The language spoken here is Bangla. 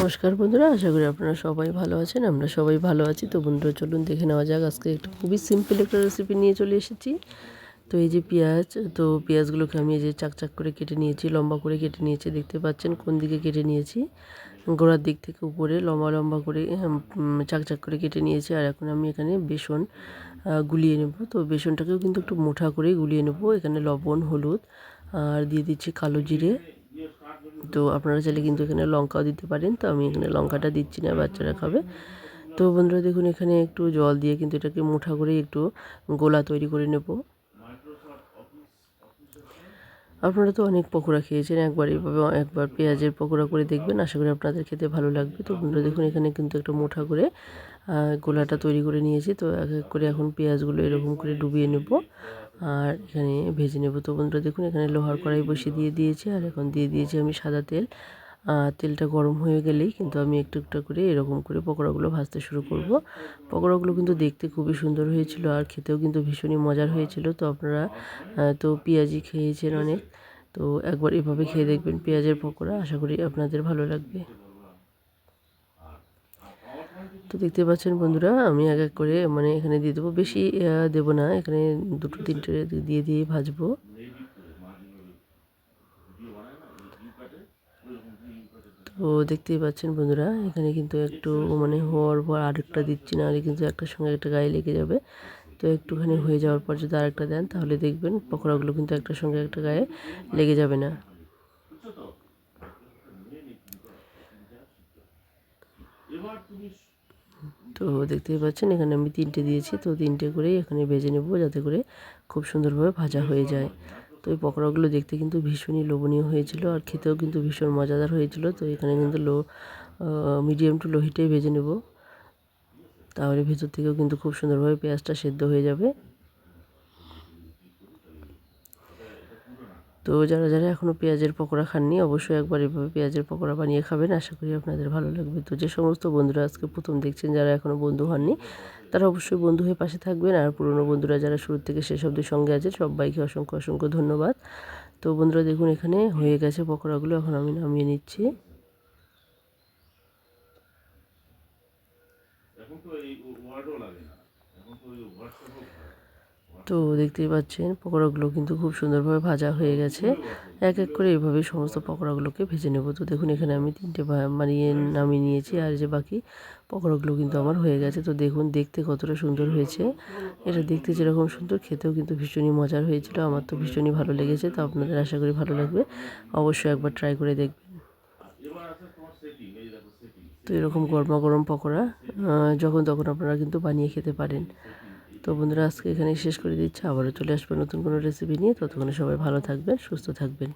নমস্কার বন্ধুরা, আশা করি আপনারা সবাই ভালো আছেন। আমরা সবাই ভালো আছি। তো বন্ধুরা চলুন দেখে নেওয়া যাক। আজকে একটা খুবই সিম্পল একটা রেসিপি নিয়ে চলে এসেছি। তো এই যে পেঁয়াজ, তো পেঁয়াজগুলোকে আমি এই যে চাক করে কেটে নিয়েছি, লম্বা করে কেটে নিয়েছি। দেখতে পাচ্ছেন কোন দিকে কেটে নিয়েছি, গোড়ার দিক থেকে উপরে লম্বা লম্বা করে চাক করে কেটে নিয়েছি। আর এখন আমি এখানে বেসন গুলিয়ে নেব। তো বেসনটাকেও কিন্তু একটু মোটা করে গুলিয়ে নেব। এখানে লবণ, হলুদ আর দিয়ে দিচ্ছি কালো জিরে। তো আপনারা চাইলে কিন্তু এখানে লঙ্কাও দিতে পারেন। তো আমি এখানে লঙ্কাটা দিচ্ছি না, বাচ্চারা খাবে। তো বন্ধুরা দেখুন, এখানে একটু জল দিয়ে কিন্তু এটাকে মুঠা করে একটু গোলা তৈরি করে নেব। আপনারা তো অনেক পকোড়া খেয়েছেন, একবার এইভাবে একবার পেঁয়াজের পকোড়া করে দেখবেন, আশা করি আপনাদের খেতে ভালো লাগবে। তো বন্ধুরা দেখুন, এখানে কিন্তু একটা মুঠা করে গোলাটা তৈরি করে নিয়েছি। তো এক এক করে এখন পেঁয়াজগুলো এরকম করে ডুবিয়ে নেব আর এখানে ভেজে নেব। তো বন্ধুরা দেখুন, এখানে লোহার কড়াই বসিয়ে দিয়েছি আর এখন দিয়ে দিয়েছি আমি সাদা তেল। তেলটা গরম হয়ে গেলেই কিন্তু আমি একটু একটু করে এরকম করে পকোড়াগুলো ভাজতে শুরু করব। পকোড়াগুলো কিন্তু দেখতে খুবই সুন্দর হয়েছিল আর খেতেও কিন্তু ভীষণই মজার হয়েছিল। তো আপনারা তো পেঁয়াজি খেয়েছেন অনেক, তো একবার এভাবে খেয়ে দেখবেন পেঁয়াজের পকোড়া, আশা করি আপনাদের ভালো লাগবে। তো দেখতে পাচ্ছেন বন্ধুরা, আমি এক এক করে এখানে দিয়ে দেবো, বেশি দেবো না, এখানে দুটো তিনটে দিয়ে ভাজবো। তো দেখতেই পাচ্ছেন বন্ধুরা, এখানে কিন্তু একটু হওয়ার পর আরেকটা দিচ্ছি, না হলে কিন্তু একটার সঙ্গে একটা গায়ে লেগে যাবে। তো একটুখানি হয়ে যাওয়ার পর যদি আরেকটা দেন, তাহলে দেখবেন পকোড়াগুলো কিন্তু একটার সঙ্গে একটা গায়ে লেগে যাবে না। তো দেখতেই পাচ্ছেন, এখানে আমি তিনটে দিয়েছি। তো তিনটে করেই এখানে ভেজে নেব, যাতে করে খুব সুন্দরভাবে ভাজা হয়ে যায়। তো এই পকোড়াগুলো দেখতে কিন্তু ভীষণই লোভনীয় হয়েছিল আর খেতেও কিন্তু ভীষণ মজাদার হয়েছিল। তো এখানে কিন্তু মিডিয়াম টু লো হিটেই ভেজে নেব, তাহলে ভেতর থেকেও কিন্তু খুব সুন্দরভাবে পেঁয়াজটা সেদ্ধ হয়ে যাবে। তো যারা যারা এখনও পেঁয়াজের পকোড়া খাননি, অবশ্যই একবার এভাবে পেঁয়াজের পকোড়া বানিয়ে খাবেন, আশা করি আপনাদের ভালো লাগবে। তো যে সমস্ত বন্ধুরা আজকে প্রথম দেখছেন, যারা এখনও বন্ধু হননি, তারা অবশ্যই বন্ধু হয়ে পাশে থাকবেন। আর পুরনো বন্ধুরা যারা শুরু থেকে শেষ অবধি সঙ্গে আছেন, সবাইকে অসংখ্য অসংখ্য ধন্যবাদ। তো বন্ধুরা দেখুন, এখানে হয়ে গেছে পকোড়াগুলো, এখন আমি নামিয়ে নিচ্ছি। তো দেখতেই পাচ্ছেন পকোড়াগুলো কিন্তু খুব সুন্দরভাবে ভাজা হয়ে গেছে। এক এক করে এভাবে সমস্ত পকোড়াগুলোকে ভেজে নেব। তো দেখুন, এখানে আমি তিনটে নামিয়ে নিয়েছি আর যে বাকি পকোড়াগুলো কিন্তু আমার হয়ে গেছে। তো দেখুন দেখতে কতটা সুন্দর হয়েছে। এটা দেখতে যেরকম সুন্দর, খেতেও কিন্তু ভীষণই মজার হয়েছিল। আমার তো ভীষণই ভালো লেগেছে। তো আপনাদের আশা করি ভালো লাগবে, অবশ্যই একবার ট্রাই করে দেখবেন। তো এরকম গরমা গরম পকোড়া যখন তখন আপনারা কিন্তু বানিয়ে খেতে পারেন। তো বন্ধুরা আজকে এখানেই শেষ করে দিচ্ছি, আবারও চলে আসবেন নতুন কোনো রেসিপি নিয়ে। ততক্ষণে সবাই ভালো থাকবেন, সুস্থ থাকবেন।